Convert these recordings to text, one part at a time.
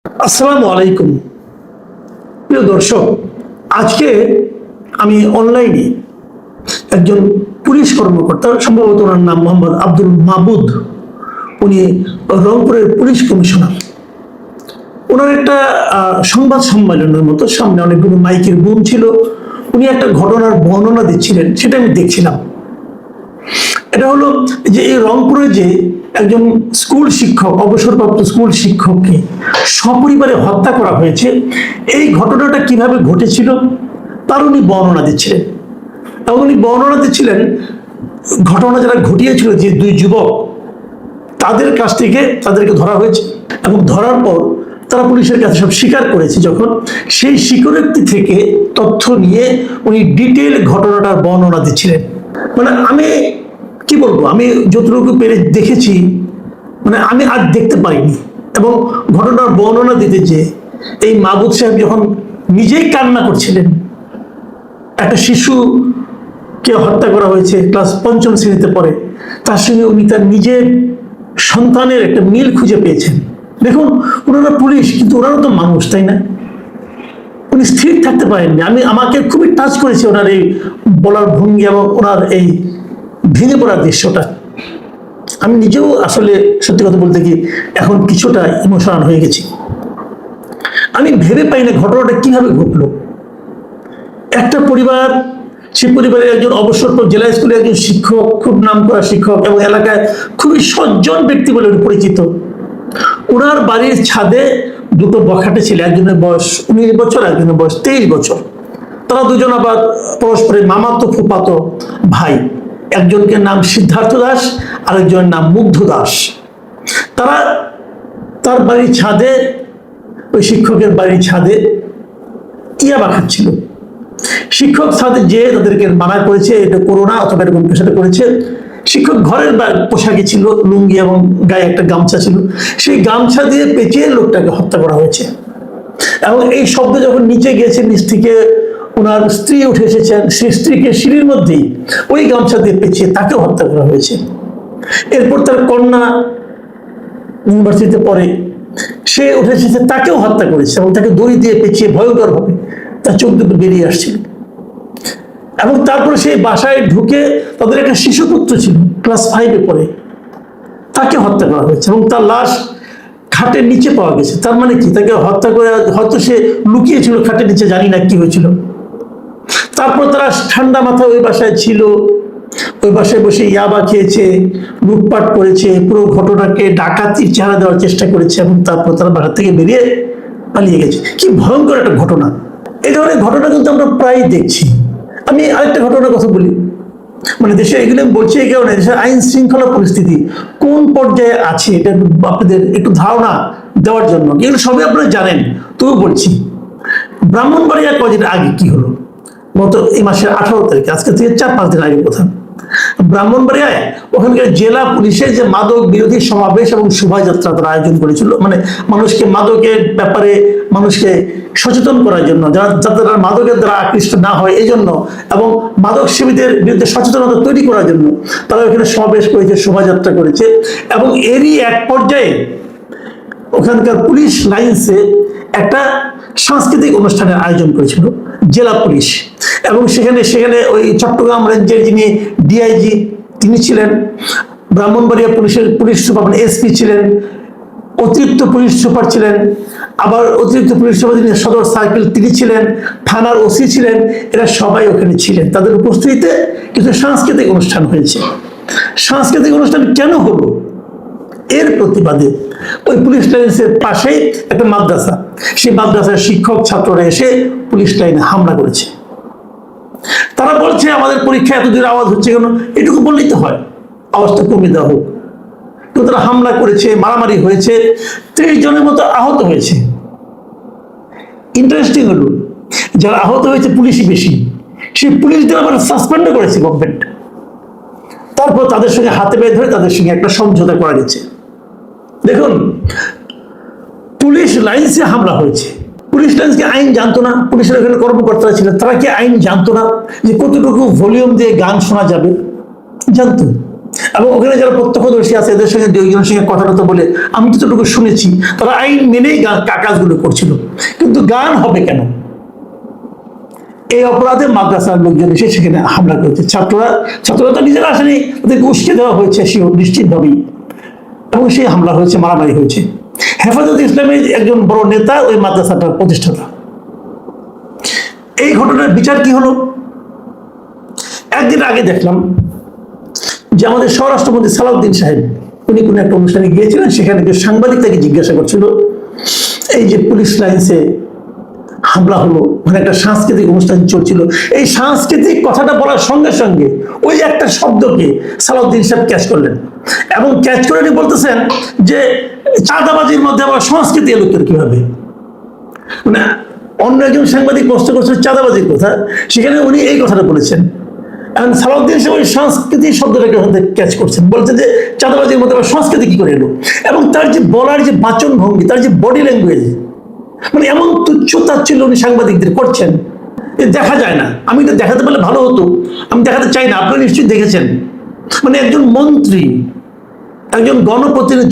আসসালামু আলাইকুম প্রিয় দর্শক। আজকে আমি অনলাইনে একজন পুলিশ কর্মকর্তা, সম্ভবত ওনার নাম মোহাম্মদ আব্দুল মাবুদ, উনি রংপুরের পুলিশ কমিশনার। ওনার একটা সংবাদ সম্মেলনের মতো সামনে অনেকগুলো মাইকের বুম ছিল, উনি একটা ঘটনার বর্ণনা দিচ্ছিলেন, সেটা আমি দেখছিলাম। এটা হলো যে এই রংপুরে যে একজন স্কুল শিক্ষক, অবসরপ্রাপ্ত স্কুল শিক্ষককে সপরিবারে হত্যা করা হয়েছে, এই ঘটনাটা কিভাবে ঘটেছিল তার উনি বর্ণনা দিচ্ছিলেন। এবং উনি বর্ণনা দিচ্ছিলেন ঘটনা যারা ঘটিয়েছিল, যে দুই যুবক, তাদের কাছ থেকে তাদেরকে ধরা হয়েছে এবং ধরার পর তারা পুলিশের কাছে সব স্বীকার করেছে। যখন সেই স্বীকারোক্তি থেকে তথ্য নিয়ে উনি ডিটেল ঘটনাটার বর্ণনা দিচ্ছিলেন। মানে আমি কি বলবো, আমি যতটুকু পেরে দেখেছি, মানে আমি আর দেখতে পাইনি। এবং ঘটনার বর্ণনা দিতে যে এই মাহবুব সাহেব যখন নিজেই কান্না করছিলেন, একটা শিশুকে হত্যা করা হয়েছে, ক্লাস 5ম শ্রেণীতে পড়ে, তার সঙ্গে উনি তার নিজের সন্তানের একটা মিল খুঁজে পেয়েছেন। দেখুন, ওনারা পুলিশ, কিন্তু ওনারা তো মানুষ, তাই না? উনি স্থির থাকতে পারেননি। আমাকে খুবই টাচ করেছে ওনার এই বলার ভঙ্গি এবং ওনার এই ভেঙে পড়ার দৃশ্যটা। আমি নিজেও আসলে সত্যি কথা বলতে কি এখন কিছুটা ইমোশনাল হয়ে গেছি। আমি ভেবে পাই না ঘটনাটা কিভাবে ঘটলো। একটা পরিবার, সে পরিবারের একজন অবসরপ্রাপ্ত জেলা স্কুলের একজন শিক্ষক, খুব নামকরা শিক্ষক এবং এলাকায় খুবই সজ্জন ব্যক্তি বলে পরিচিত। ওনার বাড়ির ছাদে দুটো বখাটে ছেলে, একজনের বয়স 19 বছর, একজনের বয়স 23 বছর। তারা দুজন আবার পরস্পরের মামাতো ফুফাতো ভাই। একজনকে নাম সিদ্ধার্থ দাস, আরেকজনের নাম মুগ্ধ দাস। তারা তার বাড়ির ছাদে, ওই শিক্ষকের বাড়ির ছাদে ইয়াবা খাচ্ছিল। শিক্ষক ছাদে যে তাদেরকে মানা করেছে, এটা করো না, অথবা এরকম পেশাটা করেছে। শিক্ষক ঘরের পোশাকে ছিল, লুঙ্গি এবং গায়ে একটা গামছা ছিল, সেই গামছা দিয়ে পেঁচিয়ে লোকটাকে হত্যা করা হয়েছে। এবং এই শব্দ যখন নিচে গিয়েছে, নিচ থেকে ওনার স্ত্রী উঠে এসেছেন, সেই স্ত্রীকে সিঁড়ির মধ্যেই ওই গামছা দিয়ে পেঁচিয়ে তাকে হত্যা করা হয়েছে। এরপর তার কন্যা ইউনিভার্সিটিতে পড়ে, সে উঠে এসেছে, তাকেও হত্যা করেছে এবং তাকে দড়ি দিয়ে পেঁচিয়ে ভয়ঙ্করভাবে তার চোখ দুটো বেরিয়ে আসছিল। এবং তারপরে সেই বাসায় ঢুকে তাদের একটা শিশুপুত্র ছিল, ক্লাস 5-এ পড়ে, তাকে হত্যা করা হয়েছে এবং তার লাশ খাটের নিচে পাওয়া গেছে। তার মানে কি, তাকে হত্যা করে হয়তো সে লুকিয়েছিল খাটের নিচে, জানি না কি হয়েছিল। তারপর তারা ঠান্ডা মাথা ওই বাসায় ছিল, ওই বাসায় বসে ইয়াবা খেয়েছে, লুটপাট করেছে, পুরো ঘটনাকে ডাকাতির চেহারা দেওয়ার চেষ্টা করেছে এবং তারপর তারা বাসা থেকে বেরিয়ে পালিয়ে গেছে। কি ভয়ঙ্কর একটা ঘটনা! এই ধরনের ঘটনা কিন্তু আমরা প্রায় দেখছি। আমি আরেকটা ঘটনার কথা বলি, মানে দেশে এগুলো বলছি এই কারণে, দেশের আইন শৃঙ্খলা পরিস্থিতি কোন পর্যায়ে আছে এটা আপনাদের একটু ধারণা দেওয়ার জন্য। এগুলো সবই আপনারা জানেন, তবু বলছি। ব্রাহ্মণবাড়িয়া কদিন আগে কি হলো, গত এই মাসের 18 তারিখে, আজকে থেকে 4-5 দিন আগে কথা, ব্রাহ্মণবাড়িয়ায় ওখানকার জেলা পুলিশের যে মাদক বিরোধী সমাবেশ এবং শোভাযাত্রা তারা আয়োজন করেছিল, মানে মানুষকে মাদকের ব্যাপারে মানুষকে সচেতন করার জন্য, যাতে তারা মাদকের দ্বারা আকৃষ্ট না হয় এই জন্য, এবং মাদক সেবীদের বিরুদ্ধে সচেতনতা তৈরি করার জন্য তারা ওখানে সমাবেশ করেছে, শোভাযাত্রা করেছে। এবং এরই এক পর্যায়ে ওখানকার পুলিশ লাইন্সে একটা সাংস্কৃতিক অনুষ্ঠানের আয়োজন করেছিল জেলা পুলিশ। এবং সেখানে ওই চট্টগ্রাম রেঞ্জের যিনি ডিআইজি তিনি ছিলেন, ব্রাহ্মণবাড়িয়া পুলিশ সুপার মানে এসপি ছিলেন, অতিরিক্ত পুলিশ সুপার ছিলেন, আবার অতিরিক্ত পুলিশ সুপার যিনি সদর সার্কেল তিনি ছিলেন, থানার ওসি ছিলেন, এরা সবাই ওখানে ছিলেন। তাদের উপস্থিতিতে কিছু সাংস্কৃতিক অনুষ্ঠান হয়েছে। সাংস্কৃতিক অনুষ্ঠান কেন হলো? এর প্রতিবাদে ওই পুলিশ লাইন্সের পাশেই একটা মাদ্রাসা, সেই মাদ্রাসার শিক্ষক ছাত্ররা এসে পুলিশ লাইনে হামলা করেছে। তারা বলছে আমাদের পরীক্ষা এত দূর আওয়াজ হচ্ছে কেন, এটুকু বললেই তো হয়, আওয়াজটা কমিয়ে দেওয়া হোক। তো তারা হামলা করেছে, মারামারি হয়েছে, 30 জনের মতো আহত হয়েছে। ইন্টারেস্টিং হলো, যারা আহত হয়েছে পুলিশই বেশি, সেই পুলিশদের আবার সাসপেন্ডও করেছে গভর্নমেন্ট। তারপর তাদের সঙ্গে হাতে বেঁধে ধরে তাদের সঙ্গে একটা সমঝোতা করা গেছে। দেখুন, পুলিশ লাইন্সে হামলা হয়েছে, পুলিশ লাইন্সকে আইন জানতো না, পুলিশের ওখানে কর্মকর্তারা ছিলেন, তারা কি আইন জানতো না যে কতটুকু ভলিউম দিয়ে গান শোনা যাবে? জানতো। এবং ওখানে যারা প্রত্যক্ষদর্শী আছে এদের সঙ্গে দুইজনের সঙ্গে কথা কথা বলে আমি যতটুকু শুনেছি তারা আইন মেনেই কাজগুলো করছিল। কিন্তু গান হবে কেন? এই অপরাধে মাদ্রাসার লোকজন এসে সেখানে হামলা করেছে। ছাত্ররা তো নিজেরা আসেনি, ওদেরকে উস্কে দেওয়া হয়েছে নিশ্চিতভাবেই, এবং সেই হামলা হয়েছে, মারামারি হয়েছে। হেফাজত ইসলামের একজন বড় নেতা ওই মাদ্রাসাটার প্রতিষ্ঠাতা। এই ঘটনার বিচার কি হলো? একদিন আগে দেখলাম যে আমাদের স্বরাষ্ট্রমন্ত্রী সালাউদ্দিন সাহেব উনি কোনো একটা অনুষ্ঠানে গিয়েছিলেন, সেখানে সাংবাদিক তাকে জিজ্ঞাসা করছিল এই যে পুলিশ লাইন্সে হামলা হলো, মানে একটা সাংস্কৃতিক অনুষ্ঠান চলছিল, এই সাংস্কৃতিক কথাটা বলার সঙ্গে সঙ্গে ওই একটা শব্দকে সালাউদ্দিন সাহেব ক্যাচ করলেন, এবং ক্যাচ করে উনি বলতেছেন যে চাঁদাবাজির মধ্যে আবার সংস্কৃতি এলো কিভাবে। মানে অন্য একজন সাংবাদিক প্রশ্ন করছেন চাঁদাবাজির কথা, সেখানে উনি এই কথাটা বলেছেন। এখন সালাউদ্দিন সাহেব ওই সংস্কৃতি শব্দটাকে ক্যাচ করছেন, বলছেন যে চাঁদাবাজির মধ্যে আবার সংস্কৃতি কি করে এলো। এবং তার যে বলার যে বাচন ভঙ্গি, তার যে বডি ল্যাঙ্গুয়েজ, মানে এমন তুচ্ছ তাচ্ছিল্য উনি সাংবাদিকদের করছেন দেখা যায় না। আমি এটা দেখাতে পারলে ভালো হতো, আমি দেখাতে চাই না, আপনারা নিশ্চয়ই দেখেছেন। মানে একজন মন্ত্রী, একজন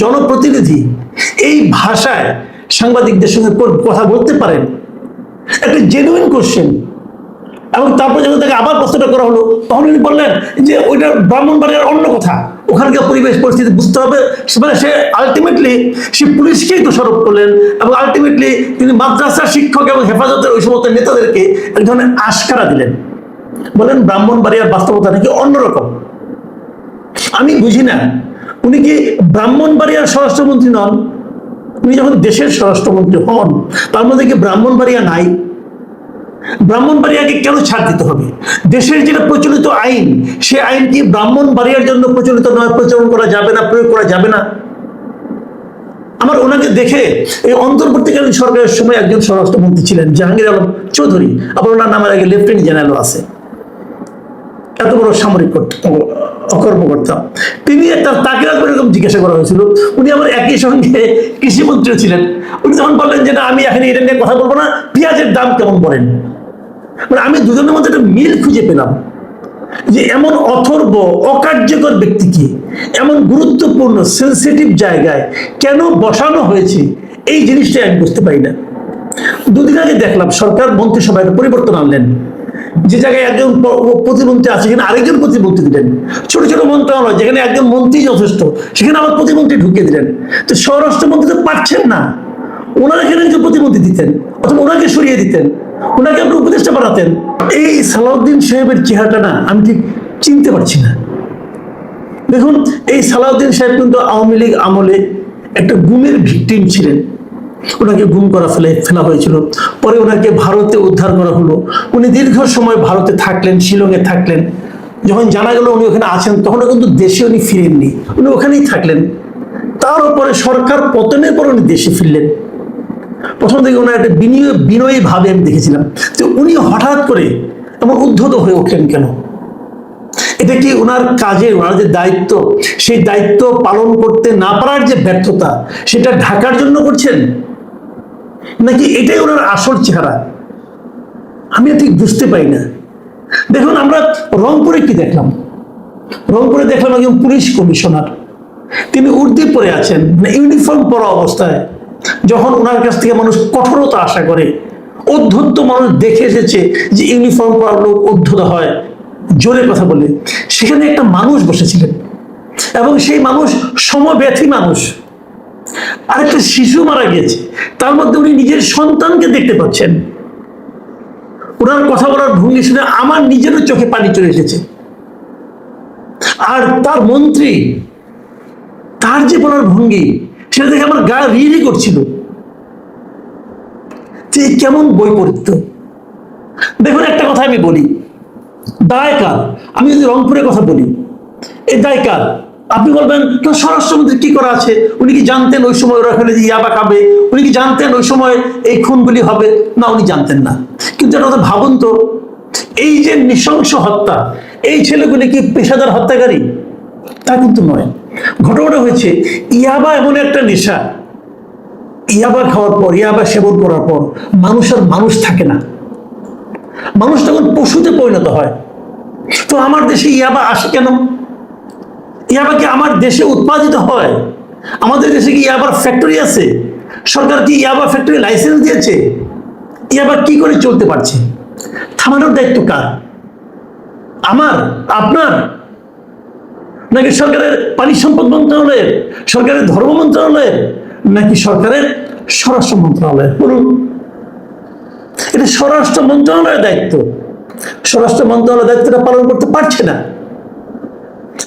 জনপ্রতিনিধি এই ভাষায় সাংবাদিকদের সঙ্গে কথা বলতে পারেন? একটা জেনুইন কোশ্চেন। এবং তারপর যখন তাকে আবার প্রশ্নটা করা হলো তখন উনি বললেন যে ওইটা ব্রাহ্মণবাড়িয়ার অন্য কথা, ওখানকার পরিবেশ পরিস্থিতি বুঝতে হবে। মানে সে আলটিমেটলি সে পুলিশকেই দোষারোপ করলেন, এবং আলটিমেটলি তিনি মাদ্রাসার শিক্ষক এবং হেফাজতের ওই সমস্ত নেতাদেরকে এক ধরনের আশকারা দিলেন, বলেন ব্রাহ্মণবাড়িয়ার বাস্তবতা নাকি অন্যরকম। আমি বুঝি না, উনি কি ব্রাহ্মণবাড়িয়ার স্বরাষ্ট্রমন্ত্রী নন? উনি যখন দেশের স্বরাষ্ট্রমন্ত্রী হন তার মধ্যে কি ব্রাহ্মণবাড়িয়া নাই? ব্রাহ্মণবাড়িয়াকে কেন ছাড় দিতে হবে? দেশের যেটা প্রচলিত আইন, সে আইন কি ব্রাহ্মণবাড়িয়ার জন্য প্রচলিত নয়? প্রচলন করা যাবে না, প্রয়োগ করা যাবে না? আমার ওনাকে দেখে এই অন্তর্বর্তীকালীন সরকারের সময় একজন স্বরাষ্ট্রমন্ত্রী ছিলেন জাহাঙ্গীর আলম চৌধুরী, আবার ওনার নামের আগে লেফটেন্যান্ট জেনারেলও আছে, এত বড় সামরিক কর্মকর্তা তিনি। তাকে এরকম জিজ্ঞাসা করা হয়েছিল, উনি আমার একই সঙ্গে কৃষিমন্ত্রী ছিলেন। উনি তখন বললেন যে না, আমি এখন এটা নিয়ে কথা বলবো না, পেঁয়াজের দাম কেমন বলেন। মানে আমি দুজনের মধ্যে একটা মিল খুঁজে পেলাম যে এমন অথর্ব অকার্যকর ব্যক্তিকে এমন গুরুত্বপূর্ণ সেন্সিটিভ জায়গায় কেন বসানো হয়েছে, এই জিনিসটা আমি বুঝতে পারি না। দুদিন আগে দেখলাম সরকার মন্ত্রিসভায় পরিবর্তন আনলেন, যে জায়গায় একজন প্রতিমন্ত্রী আছে সেখানে আরেকজন প্রতিমন্ত্রী দিলেন। ছোট ছোট মন্ত্রণালয় যেখানে একজন মন্ত্রী যথেষ্ট, সেখানে আবার প্রতিমন্ত্রী ঢুকিয়ে দিলেন। তো স্বরাষ্ট্রমন্ত্রী তো পারছেন না, ওনারা এখানে একজন প্রতিমন্ত্রী দিতেন, অথবা ওনাকে সরিয়ে দিতেন, ওনাকে আপনি উপদেষ্টা বানাতেন। এই সালাউদ্দিন সাহেবের চেহারাটা না আমি ঠিক চিনতে পারছি না। দেখুন, এই সালাউদ্দিন সাহেব কিন্তু আওয়ামী লীগ আমলে একটা গুমের ভিকটিম ছিলেন। ওনাকে গুম করা ফেলা হয়েছিল, পরে ওনাকে ভারতে উদ্ধার করা হলো। উনি দীর্ঘ সময় ভারতে থাকলেন, শিলংয়ে থাকলেন। যখন জানা গেল উনি ওখানে আছেন, তখনও কিন্তু দেশে উনি ফিরেননি, উনি ওখানেই থাকলেন। তার উপরে সরকার পতনের পর উনি দেশে ফিরলেন। প্রথম থেকে ওনার একটা বিনয়ী ভাবে আমি দেখেছিলাম যে উনি হঠাৎ করে এমন উদ্ধত হয়ে উঠলেন কেন? এটা কি ওনার কাজে, ওনার যে দায়িত্ব, সেই দায়িত্ব পালন করতে না পারার যে ব্যর্থতা, সেটা ঢাকার জন্য করছেন, নাকি এটাই ওনার আসল চেহারা? আমি ঠিক বুঝতে পারি না। দেখুন, আমরা রংপুরে কি দেখলাম? রংপুরে দেখলাম একজন পুলিশ কমিশনার, তিনি উর্দি পরে আছেন, মানে ইউনিফর্ম পরা অবস্থায়। যখন ওনার কাছ থেকে মানুষ কঠোরতা আশা করে, অধ্যত্ত মানুষ দেখে এসেছে যে ইউনিফর্ম পরা লোক অধ্যত হয়, জোরে কথা বলে, সেখানে একটা মানুষ বসেছিলেন, এবং সেই মানুষ সমব্যথী মানুষ। আরেকটা শিশু মারা গিয়েছে, তার মধ্যে উনি নিজের সন্তানকে দেখতে পাচ্ছেন। ওনার কথা বলার ভঙ্গি শুনে আমার নিজেরও চোখে পানি চলে এসেছে। আর তার মন্ত্রী, তার যে বলার ভঙ্গি, সেটা দেখে আমার গা রিরি করছিল যে কেমন বৈপরীত্য। দেখুন, একটা কথা আমি বলি, দায় কার? আমি যদি রংপুরের কথা বলি, এই দায় কার? আপনি বলবেন তো স্বরাষ্ট্রমন্ত্রী কি করা আছে? উনি কি জানতেন ওই সময় ওরা ওখানে ইয়াবা খাবে? উনি কি জানতেন ওই সময় এই খুনগুলি হবে? না, উনি জানতেন না। কিন্তু একটা কথা ভাবুন তো, এই যে নৃশংস হত্যা, এই ছেলেগুলি কি পেশাদার হত্যাকারী? তা কিন্তু নয়। ঘটনাটা হয়েছে, ইয়াবা এমন একটা নেশা, ইয়াবা খাওয়ার পর, ইয়াবা সেবন করার পর মানুষ আর মানুষ থাকে না, মানুষ তখন পশুতে পরিণত হয়। তো আমার দেশে ইয়াবা আসে কেন? ইয়াবা কি আমার দেশে উৎপাদিত হয়? আমাদের দেশে কি ইয়াবার ফ্যাক্টরি আছে? সরকার কি ইয়াবা ফ্যাক্টরি লাইসেন্স দিয়েছে? ইয়াবা কি করে চলতে পারছে? থামানোর দায়িত্ব কার? আমার, আপনার, নাকি সরকারের পানি সম্পদ মন্ত্রণালয়ের, সরকারের ধর্ম মন্ত্রণালয়ের, নাকি সরকারের স্বরাষ্ট্র মন্ত্রণালয়ের? বলুন। এটা স্বরাষ্ট্র মন্ত্রণালয়ের দায়িত্ব। স্বরাষ্ট্র মন্ত্রণালয়ের দায়িত্বটা পালন করতে পারছে না,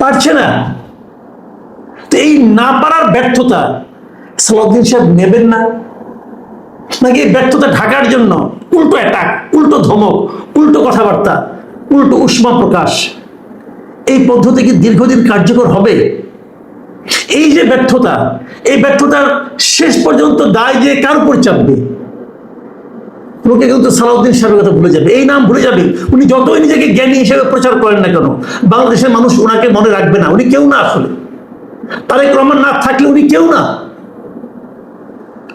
পারছে না। তো এই না পারার ব্যর্থতা সালাউদ্দিন সাহেব নেবেন না, নাকি এই ব্যর্থতা ঢাকার জন্য উল্টো অ্যাটাক, উল্টো ধমক, উল্টো কথাবার্তা, উল্টো উষ্মা প্রকাশ, এই পদ্ধতি কি দীর্ঘদিন কার্যকর হবে? এই যে ব্যর্থতা, এই ব্যর্থতার শেষ পর্যন্ত দায় যে কার উপর চাপবে? লোকে কিন্তু সালাউদ্দিন সাহেবের কথা ভুলে যাবে, এই নাম ভুলে যাবে। উনি যতই নিজেকে জ্ঞানী হিসেবে প্রচার করেন না কেন, বাংলাদেশের মানুষ ওনাকে মনে রাখবে না। উনি কেউ না, আসলে তারেক রহমান না থাকলে উনি কেউ না।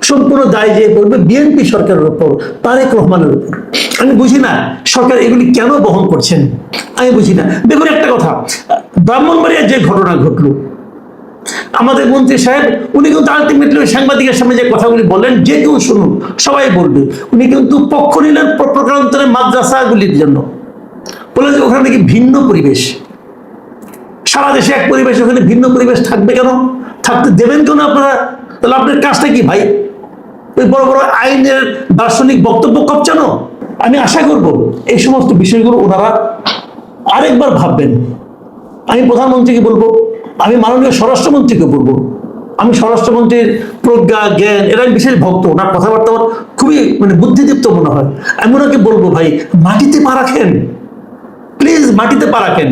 সম্পূর্ণ দায় যে করবে বিএনপি সরকারের উপর, তারেক রহমানের উপর। আমি বুঝি না সরকার এগুলি কেন বহন করছেন, আমি বুঝি না। দেখুন একটা কথা, ব্রাহ্মণবাড়িয়ার যে ঘটনা ঘটলো, আমাদের মন্ত্রী সাহেব উনি কিন্তু আলটিমেটলি সাংবাদিকের সামনে যে কথাগুলি বলেন, যে কেউ শুনুন, সবাই বলবে, উনি কিন্তু পক্ষ নিলেন প্রকারান্তরের মাদ্রাসাগুলির জন্য। বলে যে ওখানে নাকি ভিন্ন পরিবেশ, সারা দেশে এক পরিবেশ, ওখানে ভিন্ন পরিবেশ থাকবে কেন, থাকতে দেবেন কেন আপনারা? তাহলে আপনার কাজটা কি ভাই? ওই বড় বড় আইনের দার্শনিক বক্তব্য কপচানো? আমি আশা করব এই সমস্ত বিষয়গুলো ওনারা আরেকবার ভাববেন। আমি প্রধানমন্ত্রীকে বলবো, আমি মাননীয় স্বরাষ্ট্রমন্ত্রীকে বলবো। আমি স্বরাষ্ট্রমন্ত্রীর প্রজ্ঞা, জ্ঞান, এরা বিশেষ ভক্ত, ওনার কথাবার্তা আমার খুবই বুদ্ধিদীপ্ত মনে হয়। আমি ওনাকে বলবো, ভাই মাটিতে পা রাখেন, প্লিজ মাটিতে পা রাখেন।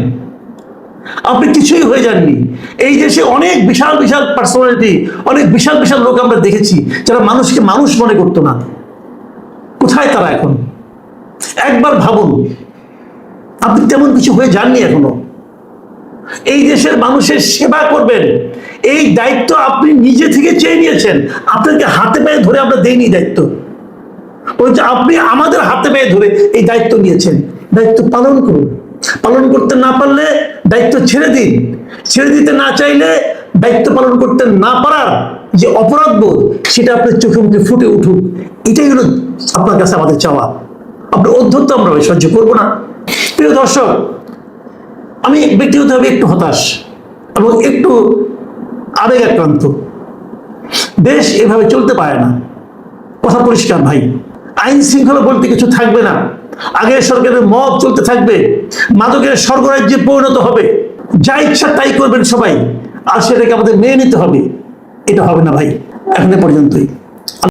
আপনি কিছুই হয়ে যাননি। এই দেশে অনেক বিশাল বিশাল পার্সোনালিটি, অনেক বিশাল বিশাল লোক আমরা দেখেছি যারা মানুষকে মানুষ মনে করতো না। কোথায় তারা এখন? একবার ভাবুন, আপনি তেমন কিছু হয়ে যাননি এখনো। এই দেশের মানুষের সেবা করবেন, এই দায়িত্ব আপনি নিজে থেকে চেয়ে নিয়েছেন। আপনাকে হাতে পায়ে ধরে আমরা দেইনি দায়িত্ব, বলছে আপনি আমাদের হাতে পায়ে ধরে এই দায়িত্ব নিয়েছেন। দায়িত্ব পালন করুন। পালন করতে না পারলে দায়িত্ব ছেড়ে দিন। ছেড়ে দিতে না চাইলে দায়িত্ব পালন করতে না পারার যে অপরাধ বোধ, সেটা আপনার চোখে মুখে ফুটে উঠুক। এটাই হলো আপনার কাছে আমাদের চাওয়া। আপনার অধ্যত্ব আমরা সহ্য করবো না। প্রিয় দর্শক, আমি ব্যক্তিগতভাবে একটু হতাশ এবং একটু আবেগ আক্রান্ত। দেশ এভাবে চলতে পারে না। কথা পরিষ্কার ভাই, আইন শৃঙ্খলা বলতে কিছু থাকবে না। আগের সরকারের মব চলতে থাকবে, মাদকের স্বর্গরাজ্যে পরিণত হবে, যা ইচ্ছা তাই করবেন সবাই, আর সেটাকে আমাদের মেনে নিতে হবে। এটা হবে না ভাই। এখন এ পর্যন্তই।